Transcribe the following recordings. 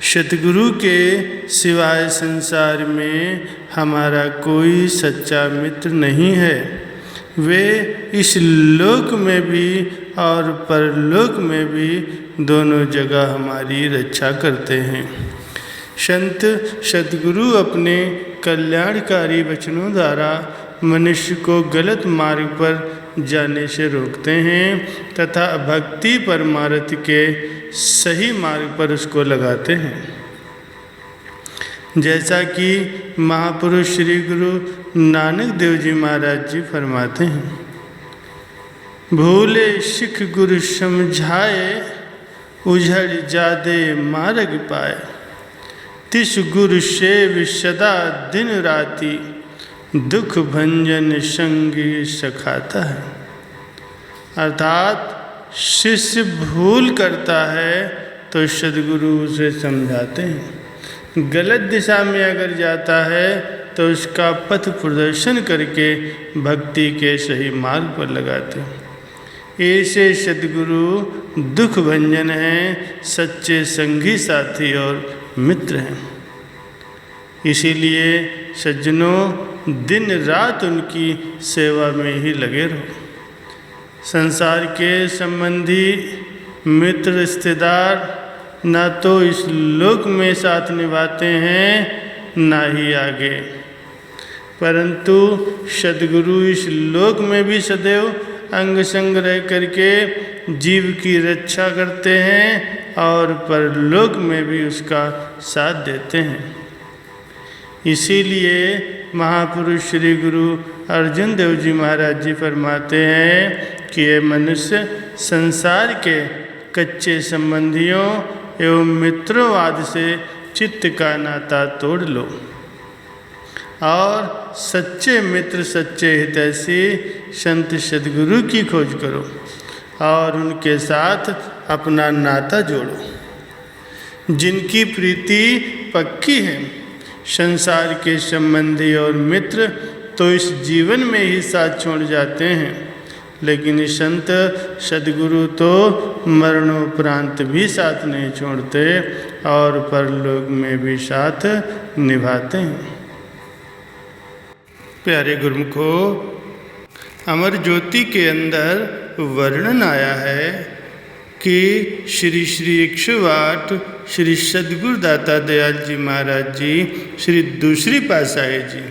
सतगुरु के सिवाय संसार में हमारा कोई सच्चा मित्र नहीं है। वे इस लोक में भी और परलोक में भी दोनों जगह हमारी रक्षा करते हैं। संत सतगुरु अपने कल्याणकारी वचनों द्वारा मनुष्य को गलत मार्ग पर जाने से रोकते हैं तथा भक्ति परमार्थ के सही मार्ग पर उसको लगाते हैं। जैसा कि महापुरुष श्री गुरु नानक देव जी महाराज जी फरमाते हैं, भूले सिख गुरु समझाए, उझड़ जादे मार्ग पाए। तिस गुरु सेव सदा दिन राति, दुख भंजन संगी सखाता है। अर्थात शिष्य भूल करता है तो सद्गुरु उसे समझाते हैं, गलत दिशा में अगर जाता है तो उसका पथ प्रदर्शन करके भक्ति के सही मार्ग पर लगाते हैं। ऐसे सद्गुरु दुख भंजन हैं, सच्चे संगी साथी और मित्र हैं। इसीलिए सज्जनों दिन रात उनकी सेवा में ही लगे रहो। संसार के संबंधी मित्र रिश्तेदार ना तो इस लोक में साथ निभाते हैं ना ही आगे, परंतु सद्गुरु इस लोक में भी सदैव अंग संग रह करके जीव की रक्षा करते हैं और परलोक में भी उसका साथ देते हैं। इसीलिए महापुरुष श्री गुरु अर्जुन देव जी महाराज जी फरमाते हैं कि ये मनुष्य संसार के कच्चे संबंधियों एवं मित्रोवाद से चित्त का नाता तोड़ लो और सच्चे मित्र सच्चे हितैषी संत सद्गुरु की खोज करो और उनके साथ अपना नाता जोड़ो। जिनकी प्रीति पक्की है, संसार के संबंधी और मित्र तो इस जीवन में ही साथ छोड़ जाते हैं, लेकिन संत सद्गुरु तो मरणोपरांत भी साथ नहीं छोड़ते और परलोक में भी साथ निभाते हैं। प्यारे गुरुमुखो, अमर ज्योति के अंदर वर्णन आया है कि श्री श्री 108 श्री सद्गुरु दाता दयाल जी महाराज जी श्री दूसरी पातशाही जी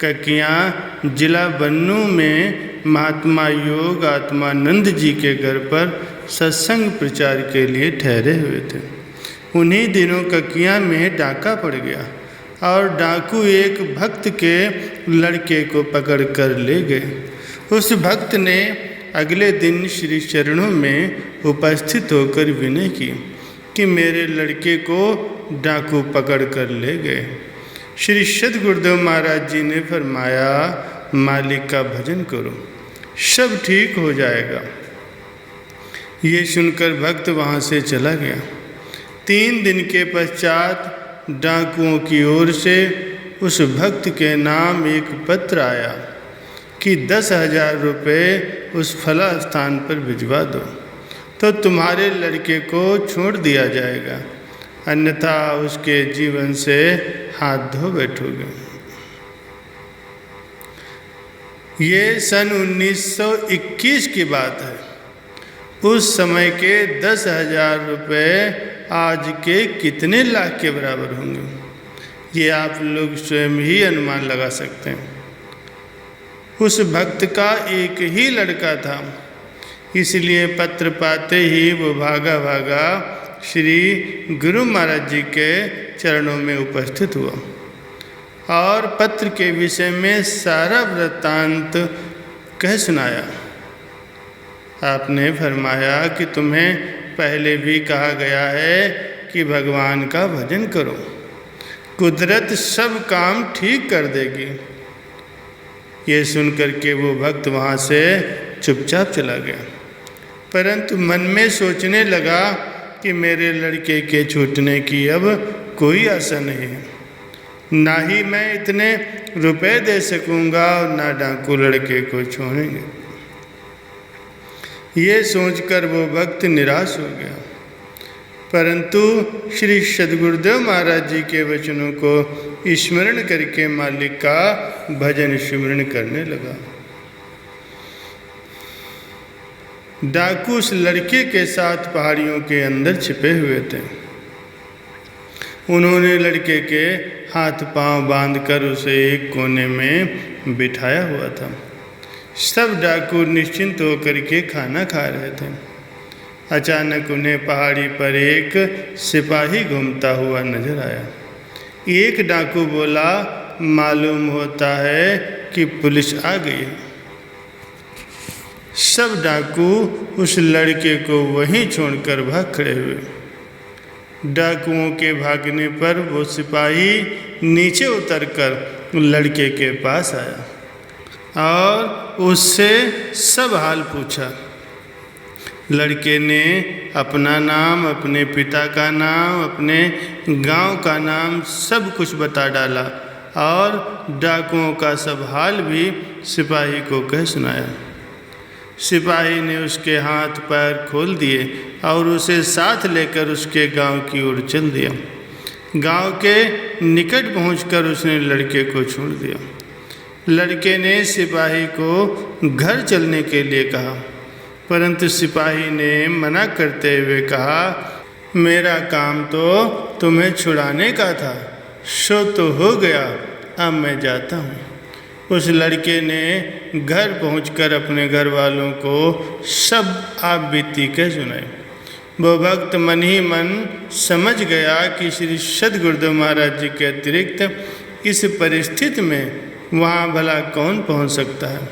ककियाँ जिला बन्नू में महात्मा योग आत्मानंद जी के घर पर सत्संग प्रचार के लिए ठहरे हुए थे। उन्हीं दिनों ककियाँ में डाका पड़ गया और डाकू एक भक्त के लड़के को पकड़ कर ले गए। उस भक्त ने अगले दिन श्री चरणों में उपस्थित होकर विनय की कि मेरे लड़के को डाकू पकड़ कर ले गए। श्री सद्गुरुदेव महाराज जी ने फरमाया, मालिक का भजन करो, सब ठीक हो जाएगा। ये सुनकर भक्त वहाँ से चला गया। 3 दिन के पश्चात डाकुओं की ओर से उस भक्त के नाम एक पत्र आया कि 10,000 रुपये उस फला स्थान पर भिजवा दो तो तुम्हारे लड़के को छोड़ दिया जाएगा, अन्यथा उसके जीवन से हाथ धो बैठोगे। ये सन 1921 की बात है। उस समय के 10,000 रुपये आज के कितने लाख के बराबर होंगे, ये आप लोग स्वयं ही अनुमान लगा सकते हैं। उस भक्त का एक ही लड़का था, इसलिए पत्र पाते ही वो भागा भागा श्री गुरु महाराज जी के चरणों में उपस्थित हुआ और पत्र के विषय में सारा वृत्तांत कह सुनाया। आपने फरमाया कि तुम्हें पहले भी कहा गया है कि भगवान का भजन करो, कुदरत सब काम ठीक कर देगी। ये सुनकर के वो भक्त वहाँ से चुपचाप चला गया, परंतु मन में सोचने लगा कि मेरे लड़के के छूटने की अब कोई आशा नहीं है, ना ही मैं इतने रुपए दे सकूँगा और ना डाकू लड़के को छोड़ेंगे। ये सोचकर वो भक्त निराश हो गया। परंतु श्री सद्गुरुदेव महाराज जी के वचनों को स्मरण करके मालिक का भजन स्मरण करने लगा। डाकू उस लड़के के साथ पहाड़ियों के अंदर छिपे हुए थे। उन्होंने लड़के के हाथ पांव बांधकर उसे एक कोने में बिठाया हुआ था। सब डाकू निश्चिंत होकर के खाना खा रहे थे। अचानक उन्हें पहाड़ी पर एक सिपाही घूमता हुआ नजर आया। एक डाकू बोला, मालूम होता है कि पुलिस आ गई है। सब डाकू उस लड़के को वहीं छोड़कर भाग खड़े हुए। डाकुओं के भागने पर वो सिपाही नीचे उतरकर लड़के के पास आया और उससे सब हाल पूछा। लड़के ने अपना नाम, अपने पिता का नाम, अपने गांव का नाम सब कुछ बता डाला और डाकुओं का सब हाल भी सिपाही को कह सुनाया। सिपाही ने उसके हाथ पैर खोल दिए और उसे साथ लेकर उसके गांव की ओर चल दिया। गांव के निकट पहुंचकर उसने लड़के को छोड़ दिया। लड़के ने सिपाही को घर चलने के लिए कहा, परंतु सिपाही ने मना करते हुए कहा, मेरा काम तो तुम्हें छुड़ाने का था, सो तो हो गया, अब मैं जाता हूँ। उस लड़के ने घर पहुंचकर अपने घर वालों को सब आप बीती कह सुनाई। वो भक्त मन ही मन समझ गया कि श्री सद्गुरुदेव महाराज जी के अतिरिक्त इस परिस्थिति में वहाँ भला कौन पहुँच सकता है।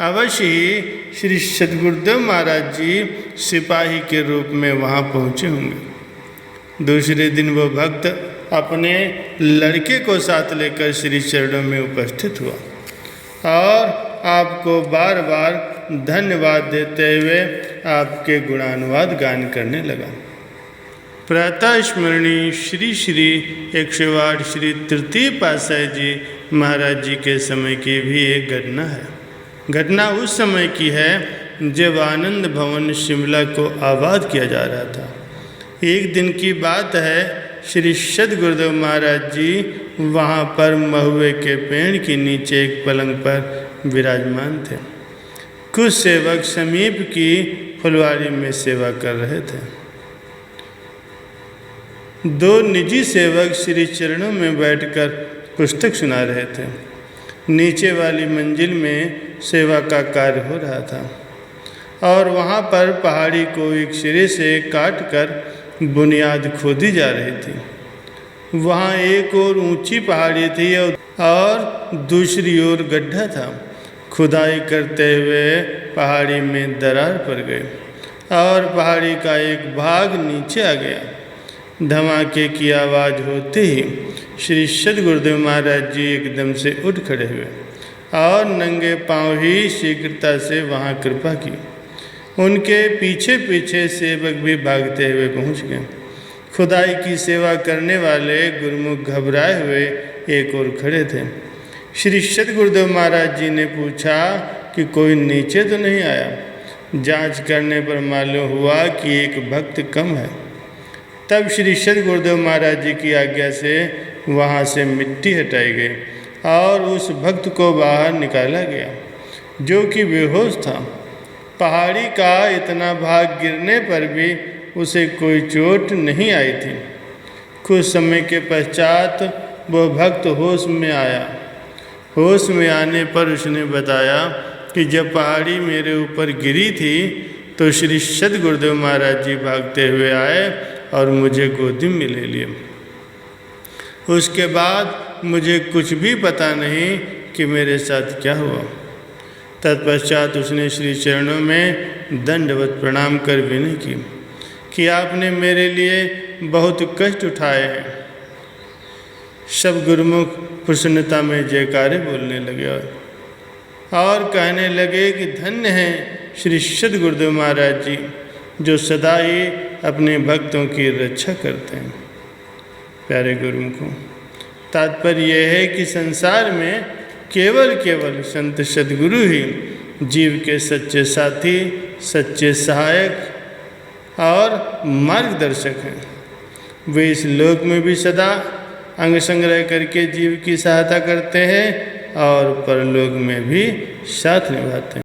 अवश्य ही श्री सद्गुरुदेव महाराज जी सिपाही के रूप में वहाँ पहुँचे होंगे। दूसरे दिन वो भक्त अपने लड़के को साथ लेकर श्री चरणों में उपस्थित हुआ और आपको बार बार धन्यवाद देते हुए आपके गुणानुवाद गान करने लगा। प्रातः स्मरणीय श्री श्री 108 श्री तृतीय पातशाही जी महाराज जी के समय की भी एक घटना है। घटना उस समय की है जब आनंद भवन शिमला को आबाद किया जा रहा था। एक दिन की बात है, श्री सद्गुरुदेव महाराज जी वहाँ पर महुए के पेड़ के नीचे एक पलंग पर विराजमान थे। कुछ सेवक समीप की फुलवारी में सेवा कर रहे थे। दो निजी सेवक श्री चरणों में बैठकर पुस्तक सुना रहे थे। नीचे वाली मंजिल में सेवा का कार्य हो रहा था और वहाँ पर पहाड़ी को एक सिरे से काट कर बुनियाद खोदी जा रही थी। वहाँ एक और ऊंची पहाड़ी थी और दूसरी ओर गड्ढा था। खुदाई करते हुए पहाड़ी में दरार पड़ गई और पहाड़ी का एक भाग नीचे आ गया। धमाके की आवाज़ होते ही श्री सद्गुरुदेव महाराज जी एकदम से उठ खड़े हुए और नंगे पांव ही शीघ्रता से वहाँ कृपा की। उनके पीछे पीछे सेवक भी भागते हुए पहुँच गए। खुदाई की सेवा करने वाले गुरुमुख घबराए हुए एक और खड़े थे। श्री सद्गुरुदेव महाराज जी ने पूछा कि कोई नीचे तो नहीं आया। जांच करने पर मालूम हुआ कि एक भक्त कम है। तब श्री सद्गुरुदेव महाराज जी की आज्ञा से वहाँ से मिट्टी हटाई गई और उस भक्त को बाहर निकाला गया जो कि बेहोश था। पहाड़ी का इतना भाग गिरने पर भी उसे कोई चोट नहीं आई थी। कुछ समय के पश्चात वह भक्त होश में आया। होश में आने पर उसने बताया कि जब पहाड़ी मेरे ऊपर गिरी थी तो श्री सद्गुरुदेव महाराज जी भागते हुए आए और मुझे गोदी में ले लिए। उसके बाद मुझे कुछ भी पता नहीं कि मेरे साथ क्या हुआ। तत्पश्चात उसने श्री चरणों में दंडवत प्रणाम कर विनय की कि आपने मेरे लिए बहुत कष्ट उठाए हैं। सब गुरुमुख प्रसन्नता में जयकारे बोलने लगे और कहने लगे कि धन्य हैं श्री सद्गुरुदेव महाराज जी जो सदा ही अपने भक्तों की रक्षा करते हैं। प्यारे गुरुमुखों, तात्पर्य यह है कि संसार में केवल संत सद्गुरु ही जीव के सच्चे साथी, सच्चे सहायक और मार्गदर्शक हैं। वे इस लोक में भी सदा अंग संग्रह करके जीव की सहायता करते हैं और परलोक में भी साथ निभाते हैं।